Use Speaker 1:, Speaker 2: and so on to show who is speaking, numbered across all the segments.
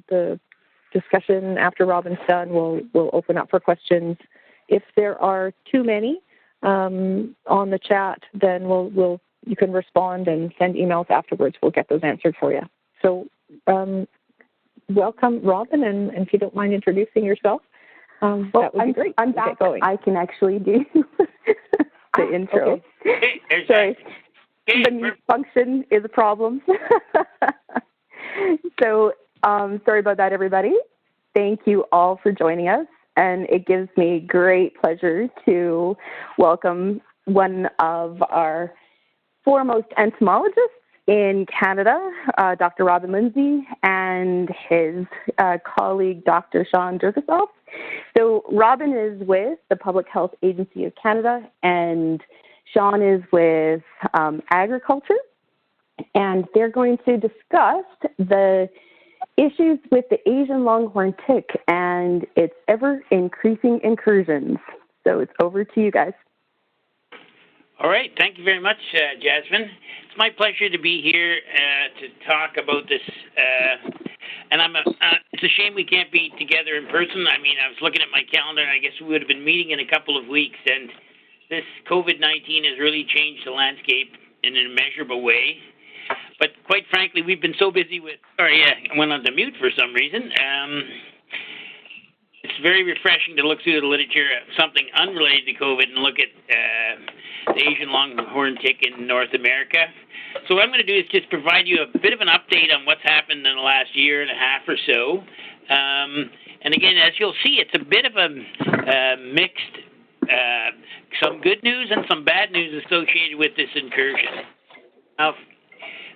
Speaker 1: the discussion after Robbin's done, we'll open up for questions. If there are too many on the chat, then you can respond and send emails afterwards. We'll get those answered for you. So welcome, Robbin, and if you don't mind introducing yourself, that would be great.
Speaker 2: I'm back. I can actually do the intro.
Speaker 3: Okay.
Speaker 2: Sorry. The mute function is a problem. So sorry about that, everybody. Thank you all for joining us. And it gives me great pleasure to welcome one of our foremost entomologists in Canada, Dr. Robbin Lindsay, and his colleague, Dr. Shaun. So Robbin is with the Public Health Agency of Canada, and Shaun is with agriculture, and they're going to discuss the issues with the Asian longhorn tick and its ever-increasing incursions. So it's over to you guys.
Speaker 3: All right. Thank you very much, Jasmine. It's my pleasure to be here to talk about this. And it's a shame we can't be together in person. I mean, I was looking at my calendar, and I guess we would have been meeting in a couple of weeks. And this COVID-19 has really changed the landscape in an immeasurable way. But quite frankly, we've been so busy with... Sorry, I went on to mute for some reason. It's very refreshing to look through the literature of something unrelated to COVID and look at the Asian longhorn tick in North America. So what I'm going to do is just provide you a bit of an update on what's happened in the last year and a half or so. And again, as you'll see, it's a bit of a mixed, some good news and some bad news associated with this incursion. Now,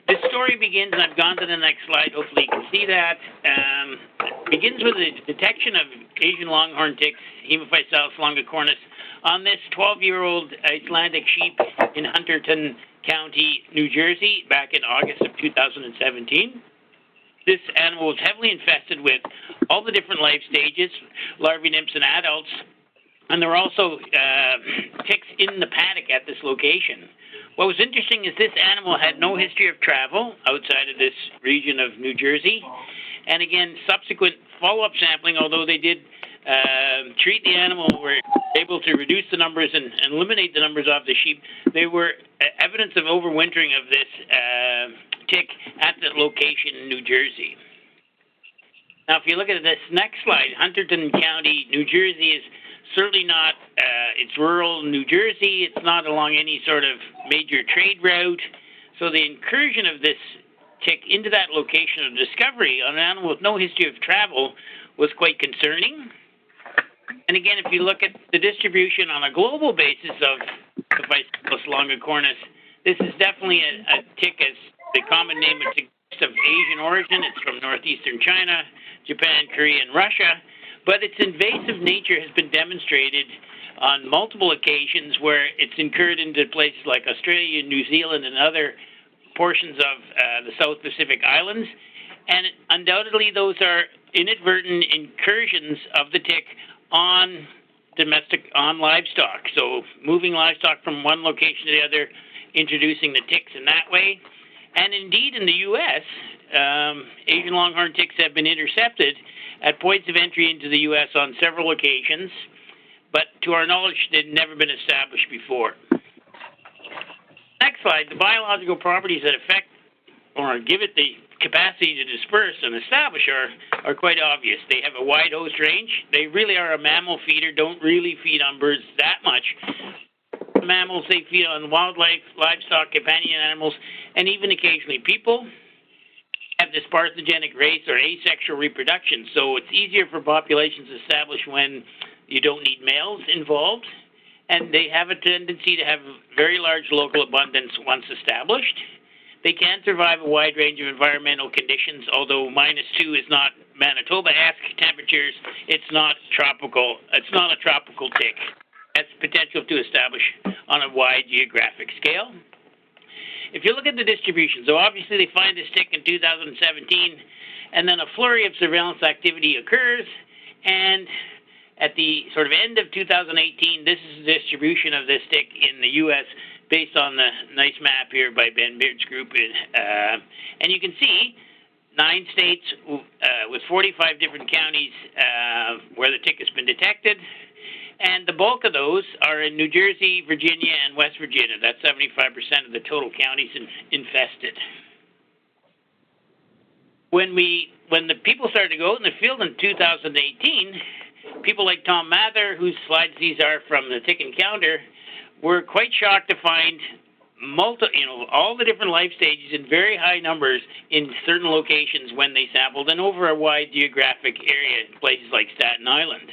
Speaker 3: this story begins, and I've gone to the next slide, hopefully you can see that. It begins with the detection of Asian longhorn ticks, Hemophysalis longicornis, on this 12-year-old Icelandic sheep in Hunterdon County, New Jersey, back in August of 2017. This animal was heavily infested with all the different life stages, larvae, nymphs, and adults, and there were also ticks in the paddock at this location. What was interesting is this animal had no history of travel outside of this region of New Jersey. And again, subsequent follow-up sampling, although they did treat the animal, were able to reduce the numbers and eliminate the numbers of the sheep, there were evidence of overwintering of this tick at the location in New Jersey. Now, if you look at this next slide, Hunterdon County, New Jersey is certainly not, it's rural New Jersey. It's not along any sort of major trade route. So the incursion of this tick into that location of discovery on an animal with no history of travel was quite concerning. And again, if you look at the distribution on a global basis of Hemophysalis longicornis, this is definitely a tick, as the common name would suggest, of Asian origin. It's from northeastern China, Japan, Korea, and Russia. But its invasive nature has been demonstrated on multiple occasions where it's incurred into places like Australia, New Zealand, and other portions of the South Pacific Islands. And undoubtedly, those are inadvertent incursions of the tick on livestock. So moving livestock from one location to the other, introducing the ticks in that way. And indeed, in the U.S., Asian longhorn ticks have been intercepted at points of entry into the U.S. on several occasions, but to our knowledge, they've never been established before. Next slide, the biological properties that affect or give it the capacity to disperse and establish are quite obvious. They have a wide host range. They really are a mammal feeder, don't really feed on birds that much. Mammals, they feed on wildlife, livestock, companion animals, and even occasionally people. Have this parthenogenic race or asexual reproduction, so it's easier for populations to establish when you don't need males involved, and they have a tendency to have very large local abundance once established. They can survive a wide range of environmental conditions, although -2 is not Manitoba-esque temperatures. It's not tropical. It's not a tropical tick. It has potential to establish on a wide geographic scale. If you look at the distribution, so obviously they find this tick in 2017, and then a flurry of surveillance activity occurs, and at the sort of end of 2018, this is the distribution of this tick in the U.S. based on the nice map here by Ben Beard's group. And you can see 9 states with 45 different counties where the tick has been detected. And the bulk of those are in New Jersey, Virginia, and West Virginia. That's 75% of the total counties infested. When the people started to go in the field in 2018, people like Tom Mather, whose slides these are from the tick encounter, were quite shocked to find all the different life stages in very high numbers in certain locations when they sampled and over a wide geographic area in places like Staten Island.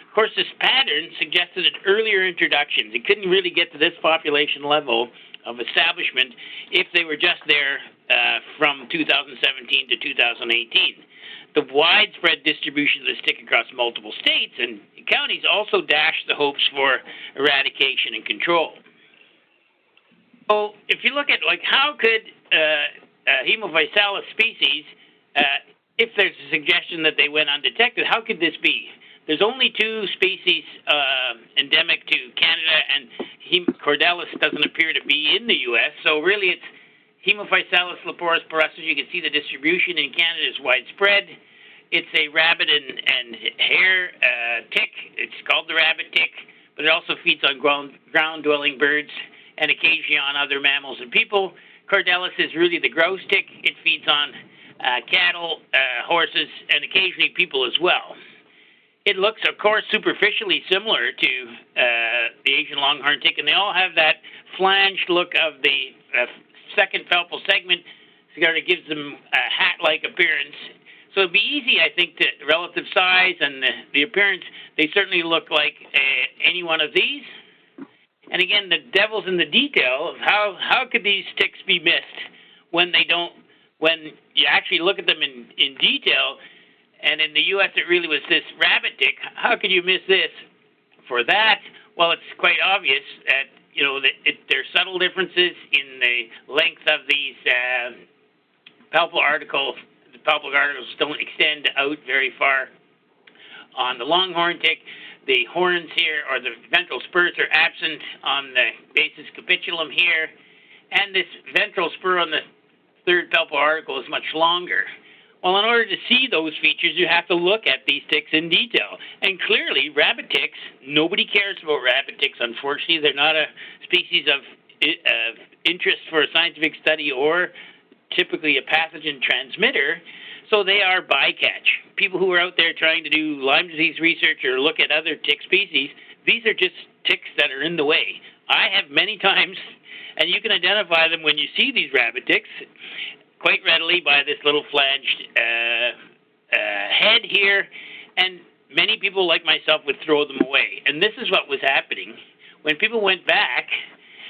Speaker 3: Of course, this pattern suggested an earlier introductions. It couldn't really get to this population level of establishment if they were just there from 2017 to 2018. The widespread distribution of this tick across multiple states and counties also dashed the hopes for eradication and control. So if you look at how could Haemaphysalis species, if there's a suggestion that they went undetected, how could this be? There's only 2 species endemic to Canada, and Cordalis doesn't appear to be in the U.S., so really it's Haemaphysalis leporus porosus. You can see the distribution in Canada is widespread. It's a rabbit and hare tick. It's called the rabbit tick, but it also feeds on ground-dwelling birds and occasionally on other mammals and people. Cordalis is really the grouse tick. It feeds on cattle, horses, and occasionally people as well. It looks, of course, superficially similar to the Asian longhorn tick, and they all have that flanged look of the second palpal segment, sort of gives them a hat-like appearance. So it'd be easy, I think, to relative size and the appearance. They certainly look like any one of these. And again, the devil's in the detail of how could these ticks be missed when you actually look at them in detail. And in the U.S., it really was this rabbit tick. How could you miss this? For that, well, it's quite obvious that there's subtle differences in the length of these palpal articles. The palpal articles don't extend out very far. On the longhorn tick, the horns here, or the ventral spurs, are absent on the basis capitulum here, and this ventral spur on the third palpal article is much longer. Well, in order to see those features, you have to look at these ticks in detail. And clearly, rabbit ticks, nobody cares about rabbit ticks, unfortunately. They're not a species of interest for a scientific study or typically a pathogen transmitter, so they are bycatch. People who are out there trying to do Lyme disease research or look at other tick species, these are just ticks that are in the way. I have many times, and you can identify them when you see these rabbit ticks quite readily by this little flanged head here, and many people like myself would throw them away. And this is what was happening. When people went back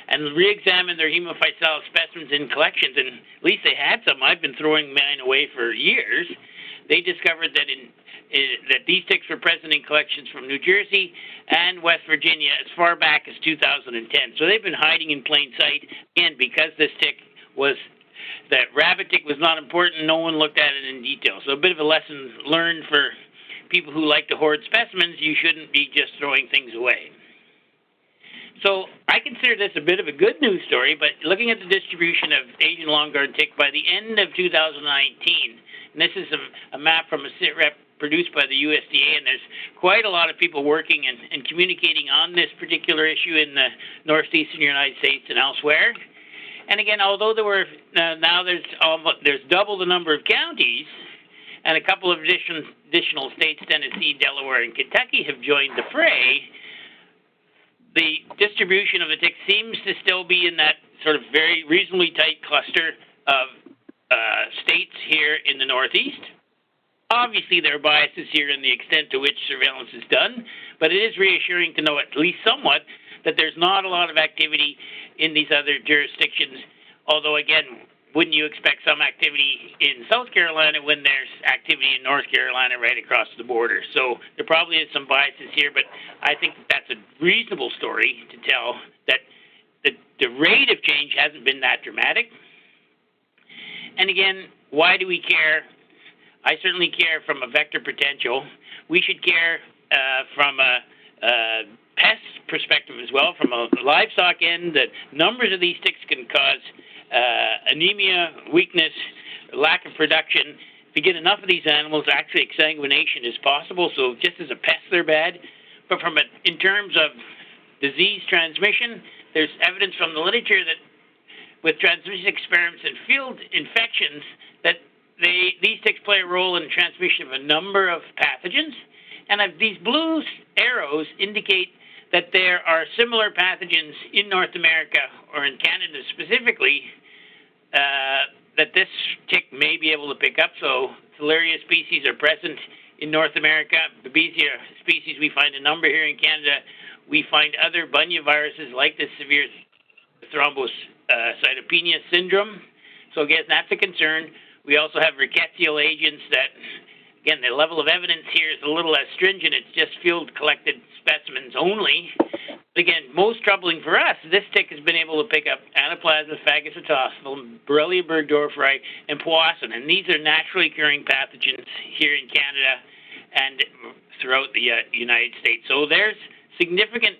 Speaker 3: and re-examined their Haemaphysalis specimens in collections, and at least they had some, I've been throwing mine away for years, they discovered that that these ticks were present in collections from New Jersey and West Virginia as far back as 2010. So they've been hiding in plain sight, and because this tick was that rabbit tick was not important, no one looked at it in detail. So a bit of a lesson learned for people who like to hoard specimens. You shouldn't be just throwing things away. So I consider this a bit of a good news story, but looking at the distribution of Asian longhorn tick by the end of 2019, and this is a map from a SITREP produced by the USDA, and there's quite a lot of people working and communicating on this particular issue in the northeastern United States and elsewhere. And again, although there were now there's double the number of counties, and a couple of additional states, Tennessee, Delaware, and Kentucky, have joined the fray, the distribution of the tick seems to still be in that sort of very reasonably tight cluster of states here in the Northeast. Obviously, there are biases here in the extent to which surveillance is done, but it is reassuring to know, at least somewhat, that there's not a lot of activity in these other jurisdictions, although, again, wouldn't you expect some activity in South Carolina when there's activity in North Carolina right across the border? So there probably is some biases here, but I think that's a reasonable story to tell, that the rate of change hasn't been that dramatic. And again, why do we care? I certainly care from a vector potential. We should care from a pest perspective as well, from a livestock end, that numbers of these ticks can cause anemia, weakness, lack of production, if you get enough of these animals, actually exsanguination is possible. So just as a pest, they're bad. But in terms of disease transmission, there's evidence from the literature that with transmission experiments and field infections that these ticks play a role in the transmission of a number of pathogens. And these blue arrows indicate that there are similar pathogens in North America or in Canada specifically that this tick may be able to pick up. So Filaria species are present in North America. Babesia species, we find a number here in Canada. We find other bunya viruses like the severe thrombocytopenia syndrome. So again, that's a concern. We also have rickettsial agents that, again, the level of evidence here is a little less stringent. It's just field-collected specimens only. But again, most troubling for us, this tick has been able to pick up Anaplasma phagocytophilum, Borrelia burgdorferi, and Powassan. And these are naturally occurring pathogens here in Canada and throughout the United States. So there's significant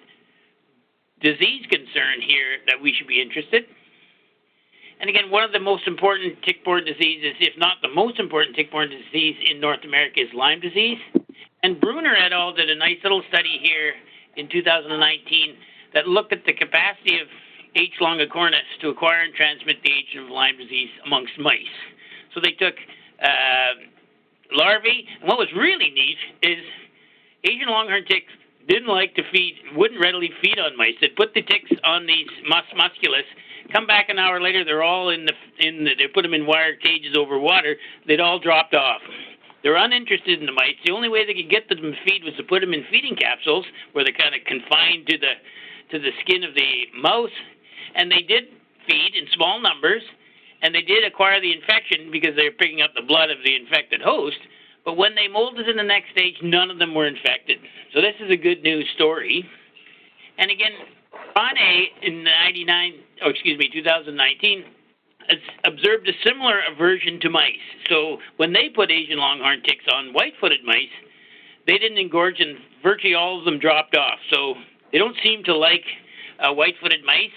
Speaker 3: disease concern here that we should be interested. And again, one of the most important tick-borne diseases, if not the most important tick-borne disease in North America, is Lyme disease. And Bruner et al. Did a nice little study here in 2019 that looked at the capacity of H. longicornis to acquire and transmit the agent of Lyme disease amongst mice. So they took larvae, and what was really neat is Asian longhorn ticks didn't like to feed, wouldn't readily feed on mice. They'd put the ticks on these musculus, come back an hour later, they're all they put them in wire cages over water, they'd all dropped off. They're uninterested in the mice. The only way they could get them to feed was to put them in feeding capsules where they're kind of confined to the skin of the mouse. And they did feed in small numbers, and they did acquire the infection because they were picking up the blood of the infected host. But when they molded in the next stage, none of them were infected. So this is a good news story. And again, Ronne in 2019, observed a similar aversion to mice. So when they put Asian longhorn ticks on white-footed mice, they didn't engorge and virtually all of them dropped off. So they don't seem to like white-footed mice.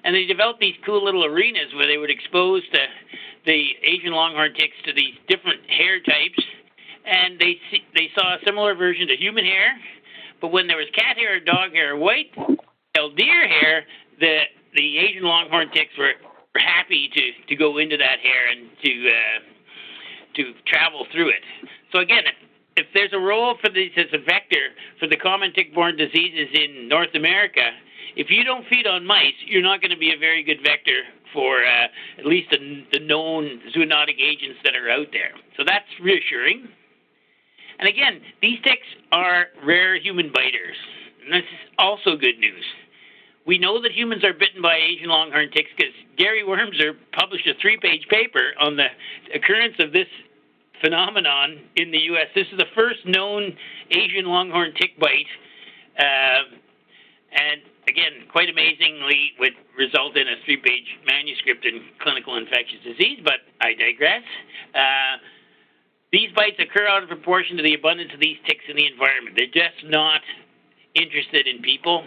Speaker 3: And they developed these cool little arenas where they would expose the Asian longhorn ticks to these different hair types. And they saw a similar aversion to human hair. But when there was cat hair, dog hair, or white-tailed deer hair, the Asian longhorn ticks were happy to go into that hair and to travel through it. So again, if there's a role for this as a vector for the common tick-borne diseases in North America, if you don't feed on mice, you're not going to be a very good vector for at least the known zoonotic agents that are out there. So that's reassuring. And again, these ticks are rare human biters. And this is also good news. We know that humans are bitten by Asian longhorn ticks because Gary Wormser published a 3-page paper on the occurrence of this phenomenon in the U.S. This is the first known Asian longhorn tick bite. And again, quite amazingly, would result in a 3-page manuscript in Clinical Infectious Disease, but I digress. These bites occur out of proportion to the abundance of these ticks in the environment. They're just not interested in people.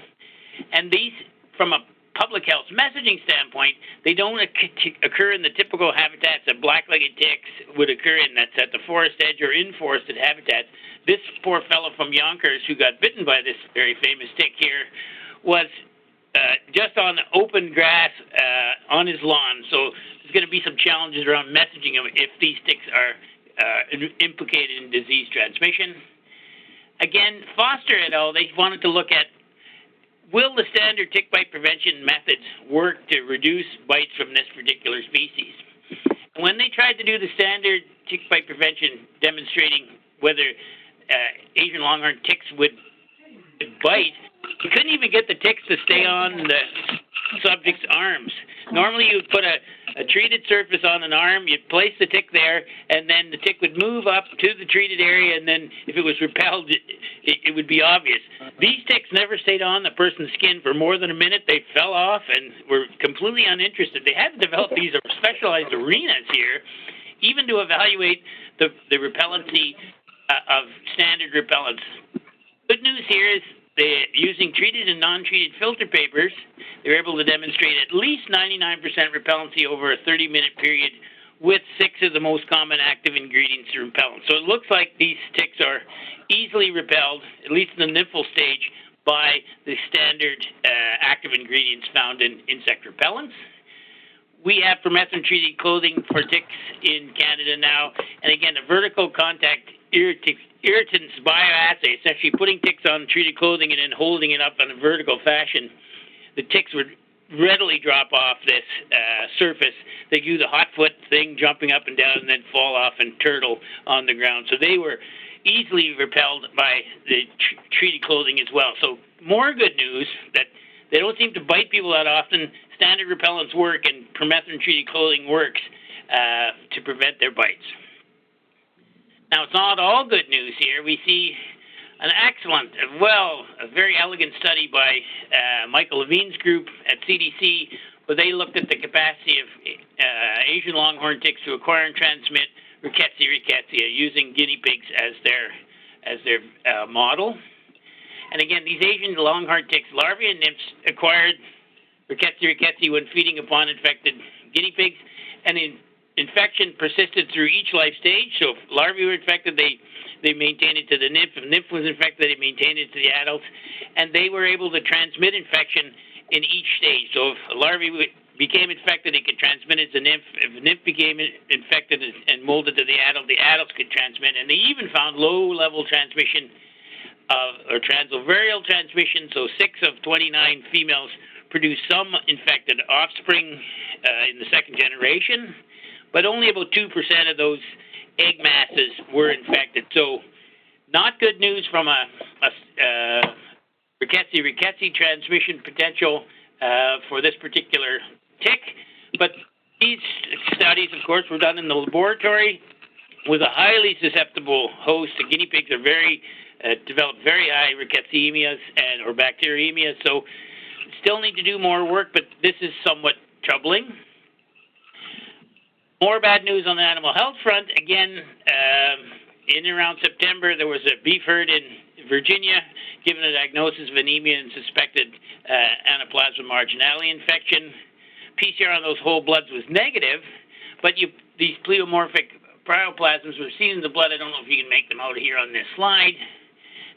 Speaker 3: And these, from a public health messaging standpoint, they don't occur in the typical habitats that black-legged ticks would occur in. That's at the forest edge or in forested habitats. This poor fellow from Yonkers who got bitten by this very famous tick here was just on open grass on his lawn. So there's going to be some challenges around messaging him if these ticks are implicated in disease transmission. Again, Foster et al., they wanted to look at, will the standard tick bite prevention methods work to reduce bites from this particular species? And when they tried to do the standard tick bite prevention demonstrating whether Asian longhorn ticks would bite, you couldn't even get the ticks to stay on the subject's arms. Normally you would put a treated surface on an arm, you'd place the tick there, and then the tick would move up to the treated area, and then if it was repelled, it would be obvious. These ticks never stayed on the person's skin for more than a minute. They fell off and were completely uninterested. They had to develop these specialized arenas here, even to evaluate the repellency of standard repellents. Good news here is using treated and non-treated filter papers, they were able to demonstrate at least 99% repellency over a 30-minute period with 6 of the most common active ingredients to repellent. So it looks like these ticks are easily repelled, at least in the nymphal stage, by the standard active ingredients found in insect repellents. We have permethrin-treated clothing for ticks in Canada now, and again, a vertical contact irritants bioassay, essentially putting ticks on treated clothing and then holding it up in a vertical fashion. The ticks would readily drop off this surface. They do the hot foot thing, jumping up and down, and then fall off and turtle on the ground. So they were easily repelled by the treated clothing as well. So more good news that they don't seem to bite people that often. Standard repellents work, and permethrin-treated clothing works to prevent their bites. Now, it's not all good news here. We see an excellent, a very elegant study by Michael Levine's group at CDC, where they looked at the capacity of Asian longhorn ticks to acquire and transmit rickettsia using guinea pigs as their model. And again, these Asian longhorn ticks, larvae and nymphs, acquired rickettsia when feeding upon infected guinea pigs, and infection persisted through each life stage. So if larvae were infected, they maintained it to the nymph. If nymph was infected, they maintained it to the adults, and they were able to transmit infection in each stage. So if a larvae became infected, it could transmit it to nymph. If a nymph became infected and molded to the adults could transmit. And they even found low-level transmission or transovarial transmission. So 6 of 29 females produced some infected offspring in the second generation, but only about 2% of those egg masses were infected. So not good news from a rickettsia transmission potential for this particular tick. But these studies, of course, were done in the laboratory with a highly susceptible host. The guinea pigs are develop very high rickettsia or bacteremia. So still need to do more work, but this is somewhat troubling. More bad news on the animal health front. Again, in around September, there was a beef herd in Virginia given a diagnosis of anemia and suspected Anaplasma marginalis infection. PCR on those whole bloods was negative, but these pleomorphic pyroplasms were seen in the blood. I don't know if you can make them out here on this slide.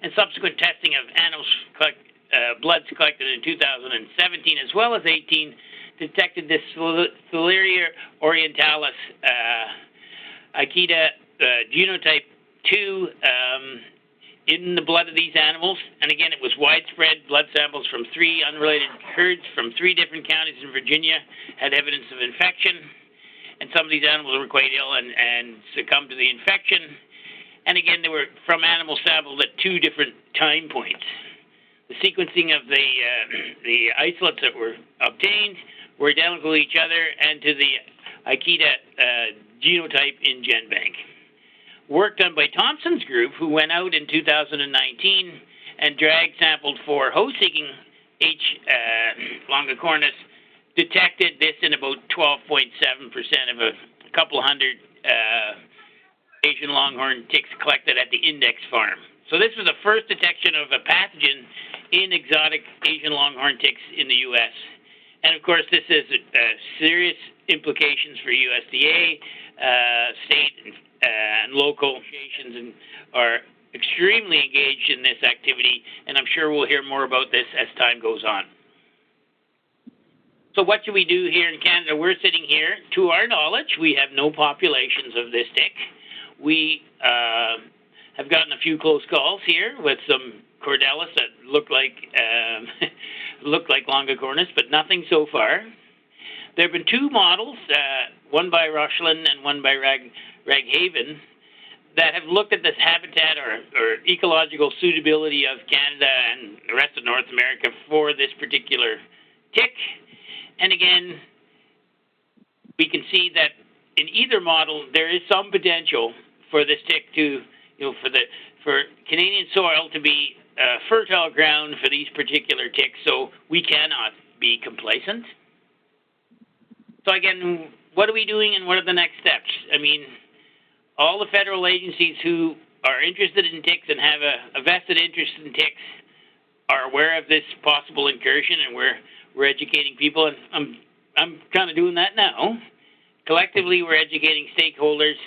Speaker 3: And subsequent testing of animals' bloods collected in 2017 as well as 18 detected this Theileria orientalis Ikeda genotype 2 in the blood of these animals. And again, it was widespread. Blood samples from 3 unrelated herds from 3 different counties in Virginia had evidence of infection. And some of these animals were quite ill and succumbed to the infection. And again, they were from animals sampled at 2 different time points. The sequencing of the isolates that were obtained were identical to each other and to the Ikeda genotype in GenBank. Work done by Thompson's group, who went out in 2019 and drag sampled for host-seeking H. longicornis, detected this in about 12.7% of a couple hundred Asian longhorn ticks collected at the index farm. So this was the first detection of a pathogen in exotic Asian longhorn ticks in the U.S. And of course, this has serious implications for USDA, state and local associations, and are extremely engaged in this activity. And I'm sure we'll hear more about this as time goes on. So what should we do here in Canada? We're sitting here. To our knowledge, we have no populations of this tick. We have gotten a few close calls here with some cordellis that look like longicornis, but nothing so far. There have been 2 models, one by Rochlin and one by Raghaven, that have looked at this habitat or ecological suitability of Canada and the rest of North America for this particular tick. And again, we can see that in either model, there is some potential for this tick to, for Canadian soil to be fertile ground for these particular ticks, so we cannot be complacent. So again, what are we doing and what are the next steps? I mean, all the federal agencies who are interested in ticks and have a vested interest in ticks are aware of this possible incursion, and we're educating people, and I'm kind of doing that now. Collectively, we're educating stakeholders,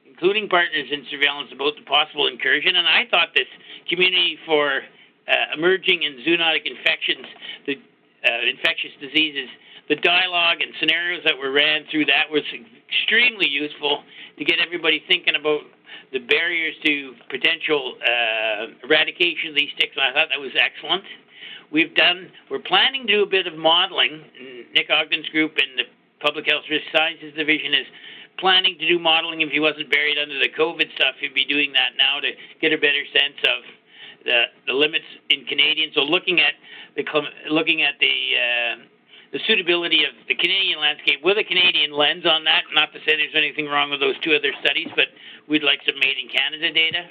Speaker 3: including partners in surveillance, about the possible incursion. And I thought this community for emerging and zoonotic infections, the infectious diseases, the dialogue and scenarios that were ran through that was extremely useful to get everybody thinking about the barriers to potential eradication of these ticks, and I thought that was excellent. We're planning to do a bit of modeling. Nick Ogden's group in the Public Health Risk Sciences Division is planning to do modeling. If he wasn't buried under the COVID stuff, he'd be doing that now to get a better sense of the limits in Canadian. So looking at the suitability of the Canadian landscape with a Canadian lens on that. Not to say there's anything wrong with those two other studies, but we'd like some made in Canada data.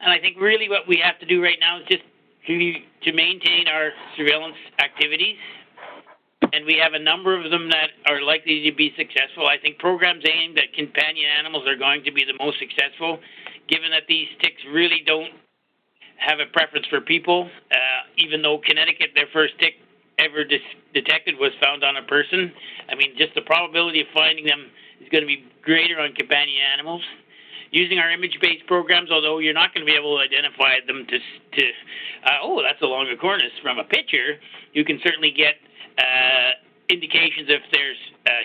Speaker 3: And I think really what we have to do right now is just to maintain our surveillance activities. And we have a number of them that are likely to be successful. I think programs aimed at companion animals are going to be the most successful, given that these ticks really don't have a preference for people. Even though Connecticut, their first tick ever detected was found on a person. I mean, just the probability of finding them is going to be greater on companion animals. Using our image-based programs, although you're not going to be able to identify them that's a longicornis from a picture, you can certainly get indications if there's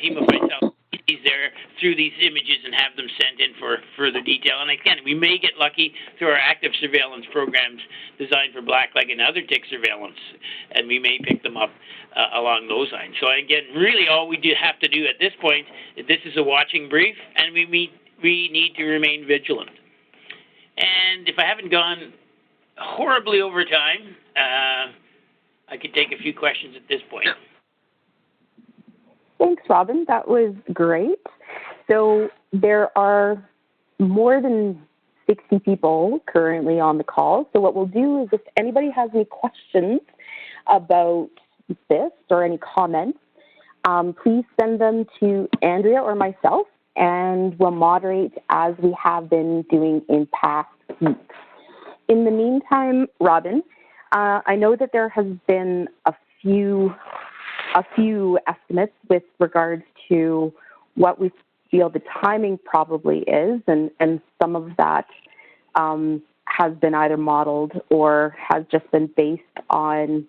Speaker 3: hemophyte cell species there through these images and have them sent in for further detail. And again, we may get lucky through our active surveillance programs designed for blackleg and other tick surveillance, and we may pick them up along those lines. So again, really all we have to do at this point, this is a watching brief, and we need to remain vigilant. And if I haven't gone horribly over time, I could take a few questions at this point.
Speaker 2: Thanks, Robbin. That was great. So there are more than 60 people currently on the call. So what we'll do is if anybody has any questions about this or any comments, please send them to Andrea or myself, and we'll moderate as we have been doing in past weeks. In the meantime, Robbin, I know that there has been a few estimates with regards to what we feel the timing probably is, and some of that has been either modeled or has just been based on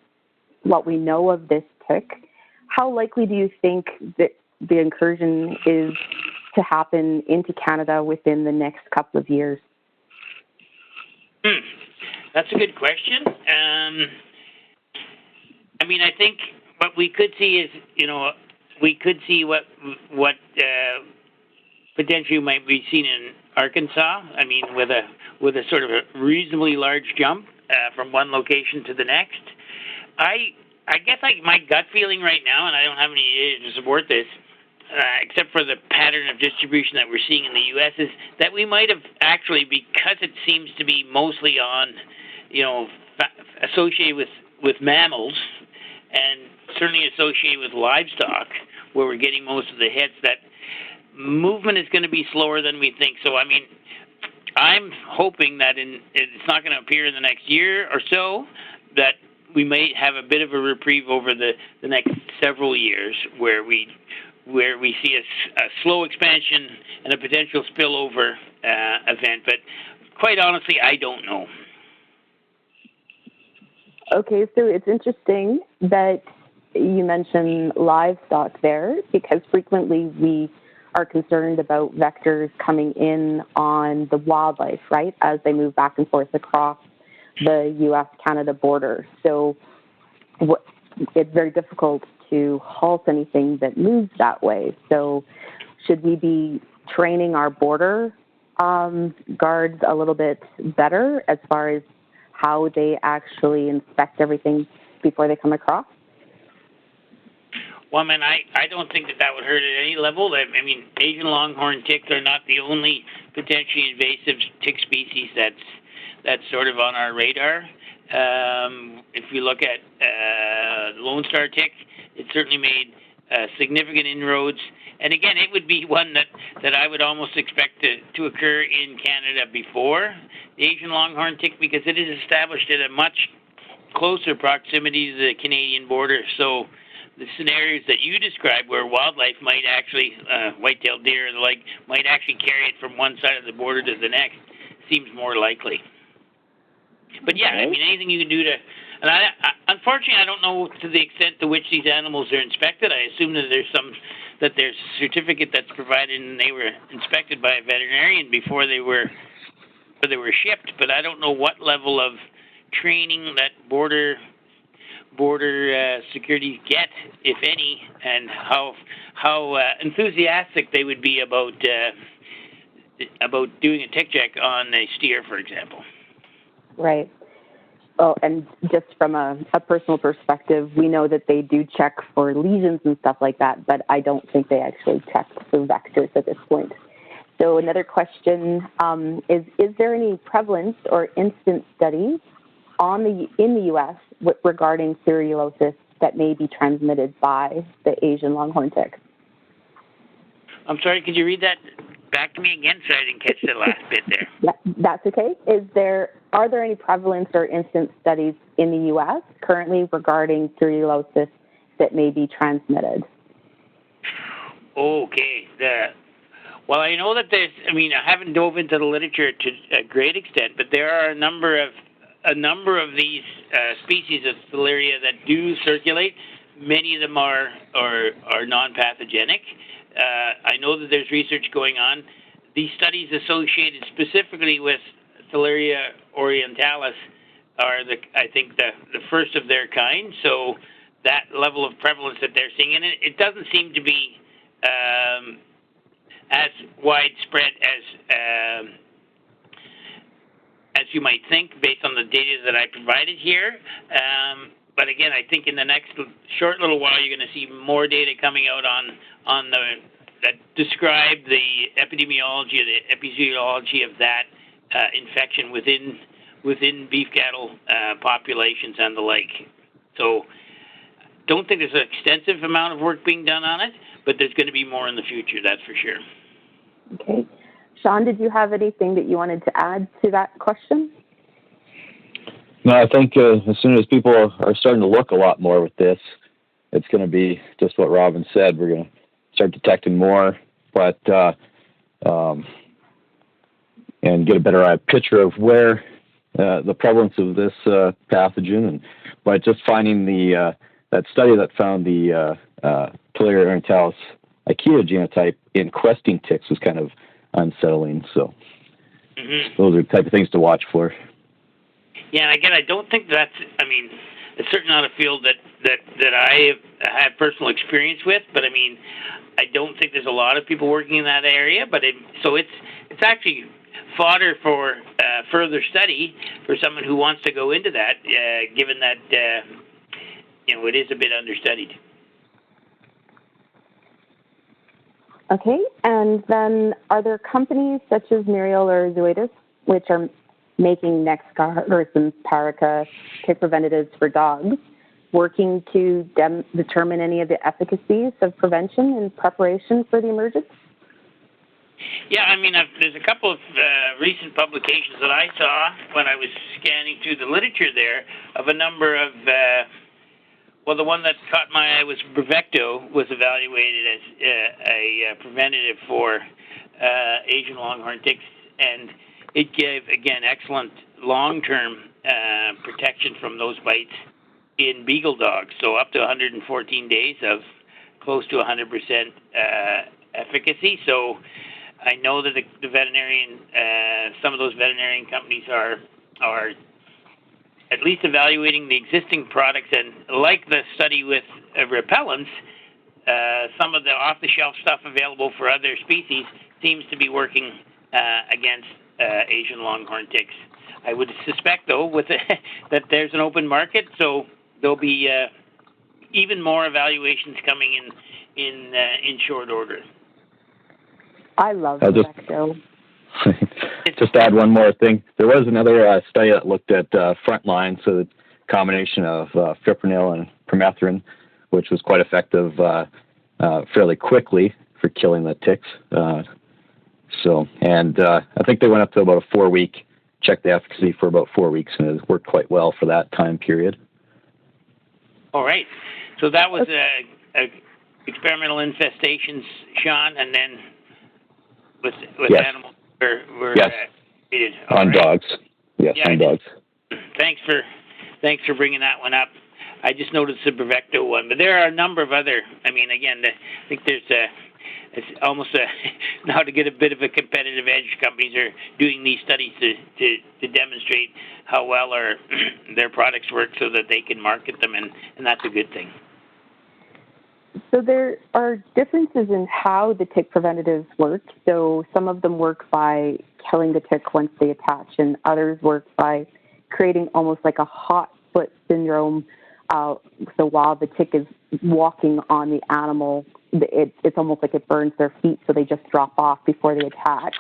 Speaker 2: what we know of this tick. How likely do you think that the incursion is to happen into Canada within the next couple of years?
Speaker 3: That's a good question. I mean, I think what we could see is, we could see what potentially might be seen in Arkansas. I mean, with a sort of a reasonably large jump from one location to the next. I guess my gut feeling right now, and I don't have any data to support this, except for the pattern of distribution that we're seeing in the U.S., is that we might have actually, because it seems to be mostly on, associated with mammals, and certainly associated with livestock, where we're getting most of the hits, that movement is going to be slower than we think. So, I mean, I'm hoping that it's not going to appear in the next year or so, that we may have a bit of a reprieve over the next several years where we see a slow expansion and a potential spillover event. But quite honestly, I don't know.
Speaker 2: Okay, so it's interesting that you mentioned livestock there, because frequently we are concerned about vectors coming in on the wildlife, right, as they move back and forth across the U.S.-Canada border. So it's very difficult to halt anything that moves that way. So should we be training our border guards a little bit better as far as how they actually inspect everything before they come across?
Speaker 3: Well, I mean, I don't think that would hurt at any level. I mean, Asian longhorn ticks are not the only potentially invasive tick species that's sort of on our radar. If we look at Lone Star tick, it certainly made significant inroads. And again, it would be one that I would almost expect to occur in Canada before the Asian longhorn tick, because it is established at a much closer proximity to the Canadian border. So the scenarios that you described, where wildlife might actually, white-tailed deer and the like, might actually carry it from one side of the border to the next, seems more likely. But yeah, I mean, anything you can do to, and unfortunately, I don't know to the extent to which these animals are inspected. I assume that there's a certificate that's provided and they were inspected by a veterinarian before they were shipped. But I don't know what level of training that border security get, if any, and how enthusiastic they would be about doing a tick check on a steer, for example.
Speaker 2: Right. Well, and just from a personal perspective, we know that they do check for lesions and stuff like that, but I don't think they actually check for vectors at this point. So another question is there any prevalence or incidence studies in the U.S. regarding cerulosis that may be transmitted by the Asian longhorn tick?
Speaker 3: I'm sorry, could you read that back to me again? So I didn't catch the last bit there.
Speaker 2: Yeah, that's okay. Are there any prevalence or incidence studies in the U.S. currently regarding cerulosis that may be transmitted?
Speaker 3: Okay. Well, I know that I haven't dove into the literature to a great extent, but there are a number of these species of Theileria that do circulate. Many of them are non-pathogenic. I know that there's research going on. These studies associated specifically with Theileria orientalis are I think the first of their kind. So that level of prevalence that they're seeing in it doesn't seem to be as widespread as you might think based on the data that I provided here. But again, I think in the next short little while, you're going to see more data coming out that describe the epidemiology or the epizootiology of that infection within beef cattle populations and the like. So don't think there's an extensive amount of work being done on it, but there's going to be more in the future, that's for sure.
Speaker 2: Okay. Shaun, did you have anything that you wanted to add to that question?
Speaker 4: No, I think as soon as people are starting to look a lot more with this, it's going to be just what Robbin said. We're going to start detecting more, but and get a better picture of where the prevalence of this pathogen, and by just finding that study that found the Theileria orientalis Ikea genotype in questing ticks was kind of unsettling. So those are the type of things to watch for.
Speaker 3: Yeah, and again, I don't think it's certainly not a field that I have personal experience with, but I don't think there's a lot of people working in that area. But it's actually fodder for further study for someone who wants to go into that, given that it is a bit understudied.
Speaker 2: Okay, and then are there companies such as Muriel or Zoonotic which are making NexGard and Paraca tick preventatives for dogs, working to determine any of the efficacies of prevention in preparation for the emergence?
Speaker 3: Yeah, there's a couple of recent publications that I saw when I was scanning through the literature there of a number of, the one that caught my eye was Brevecto was evaluated as a preventative for Asian longhorn ticks, and it gave, again, excellent long-term protection from those bites in beagle dogs, so up to 114 days of close to 100% efficacy. So I know that the veterinarian, some of those veterinarian companies are at least evaluating the existing products, and like the study with repellents, some of the off-the-shelf stuff available for other species seems to be working against Asian longhorn ticks. I would suspect, though, that there's an open market, so there'll be even more evaluations coming in short order.
Speaker 2: I love Brevecto.
Speaker 4: Just add one more thing. There was another study that looked at frontline, so the combination of fipronil and permethrin, which was quite effective fairly quickly for killing the ticks. I think they went up to about a 4-week, checked the efficacy for about 4 weeks, and it worked quite well for that time period.
Speaker 3: All right. So that was a experimental infestations, Shaun, and then with
Speaker 4: yes.
Speaker 3: animals were
Speaker 4: yes.
Speaker 3: treated.
Speaker 4: On dogs. Yes,
Speaker 3: yeah,
Speaker 4: on dogs.
Speaker 3: Thanks for bringing that one up. I just noticed the Brevecto one, but there are a number of other. I mean, again, I think there's it's almost now to get a bit of a competitive edge. Companies are doing these studies to demonstrate how well their products work, so that they can market them, and that's a good thing.
Speaker 2: So there are differences in how the tick preventatives work. So some of them work by killing the tick once they attach, and others work by creating almost like a hot foot syndrome. So while the tick is walking on the animal, it's almost like it burns their feet, so they just drop off before they attach.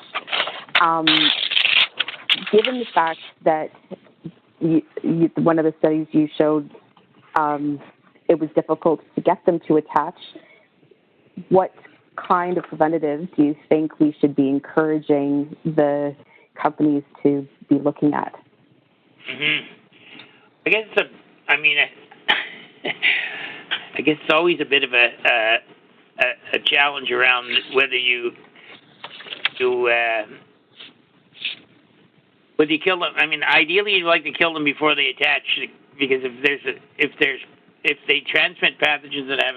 Speaker 2: Given the fact that one of the studies you showed, it was difficult to get them to attach, what kind of preventative do you think we should be encouraging the companies to be looking at?
Speaker 3: Mm-hmm. I guess I guess it's always a bit of a challenge around whether you kill them. I mean, ideally you'd like to kill them before they attach, because if they transmit pathogens that have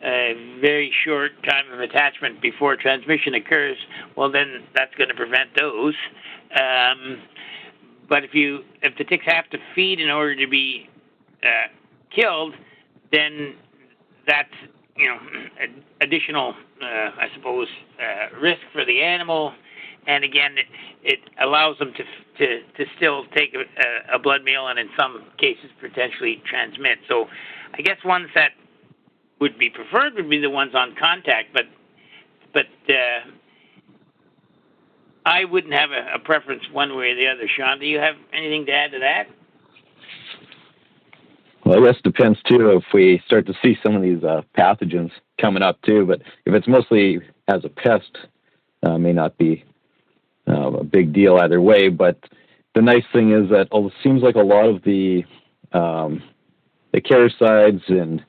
Speaker 3: a very short time of attachment before transmission occurs, well, then that's going to prevent those. But if the ticks have to feed in order to be killed, then that's additional, I suppose, risk for the animal. And again, it allows them to still take a blood meal, and in some cases potentially transmit. So I guess ones that would be preferred would be the ones on contact, but I wouldn't have a preference one way or the other. Shaun, do you have anything to add to that?
Speaker 4: Well, I guess it depends, too, if we start to see some of these pathogens coming up, too. But if it's mostly as a pest, may not be a big deal either way. But the nice thing is that it seems like a lot of the caricides and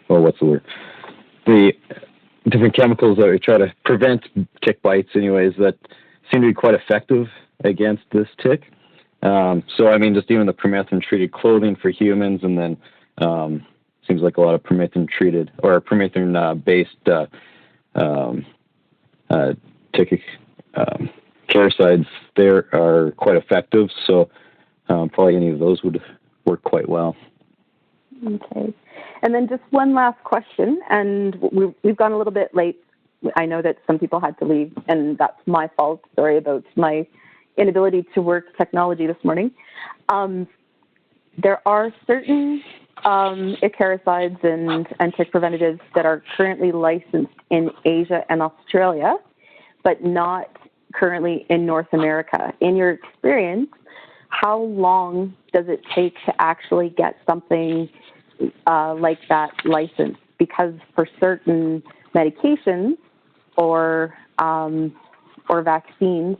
Speaker 4: what's the word? The different chemicals that we try to prevent tick bites, anyways, that seem to be quite effective against this tick. So, I mean, just even the permethrin-treated clothing for humans, and then seems like a lot of permethrin-treated or permethrin-based tick caricides there are quite effective. So, probably any of those would work quite well.
Speaker 2: Okay. And then just one last question, and we've gone a little bit late. I know that some people had to leave, and that's my fault. Sorry about my inability to work technology this morning. There are certain acaricides and tick preventatives that are currently licensed in Asia and Australia, but not currently in North America. In your experience, how long does it take to actually get something like that license? Because for certain medications or vaccines,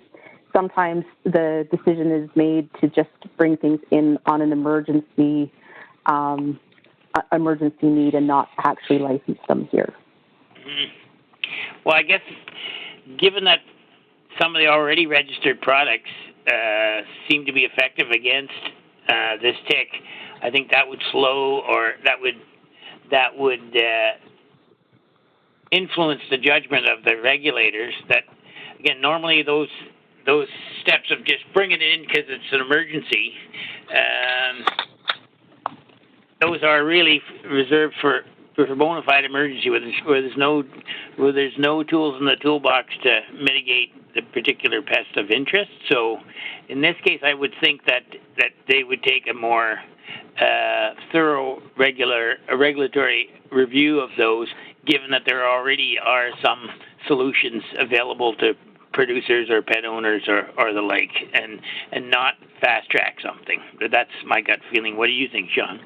Speaker 2: sometimes the decision is made to just bring things in on an emergency need and not actually license them here.
Speaker 3: Mm-hmm. Well, I guess given that some of the already registered products seem to be effective against this tick, I think that would slow, or that would influence the judgment of the regulators. That, again, normally those steps of just bringing it in because it's an emergency, those are really reserved for a bona fide emergency where there's no tools in the toolbox to mitigate the particular pest of interest. So in this case, I would think that they would take a more thorough regulatory review of those, given that there already are some solutions available to producers or pet owners or the like, and not fast track something. That's my gut feeling. What do you think, Shaun?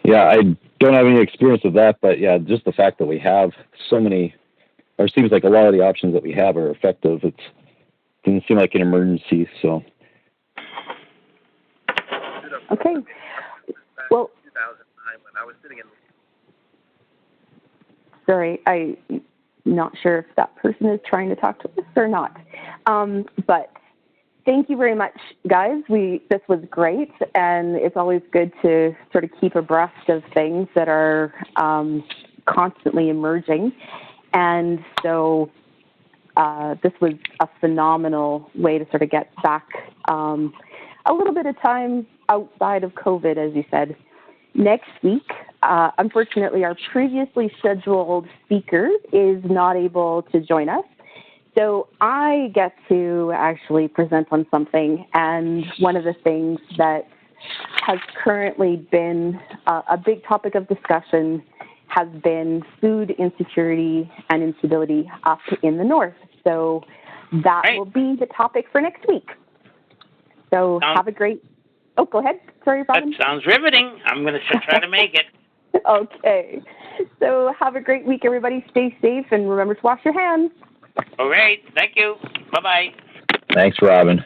Speaker 4: Yeah, I don't have any experience with that, but yeah, just the fact that we have so many, or it seems like a lot of the options that we have are effective. didn't seem like an emergency. So.
Speaker 2: Okay. Well,
Speaker 5: 2009 when I was sitting in.
Speaker 2: Sorry, I'm not sure if that person is trying to talk to us or not. But thank you very much, guys. This was great, and it's always good to sort of keep abreast of things that are constantly emerging. And so this was a phenomenal way to sort of get back a little bit of time outside of COVID, as you said. Next week, unfortunately, our previously scheduled speaker is not able to join us. So I get to actually present on something, and one of the things that has currently been a big topic of discussion has been food insecurity and instability up in the north. So that will be the topic for next week. So have a great... Oh, go ahead. Sorry, Robbin.
Speaker 3: That sounds riveting. I'm going to try to make it.
Speaker 2: Okay. So have a great week, everybody. Stay safe, and remember to wash your hands.
Speaker 3: All right. Thank you. Bye-bye.
Speaker 4: Thanks, Robbin.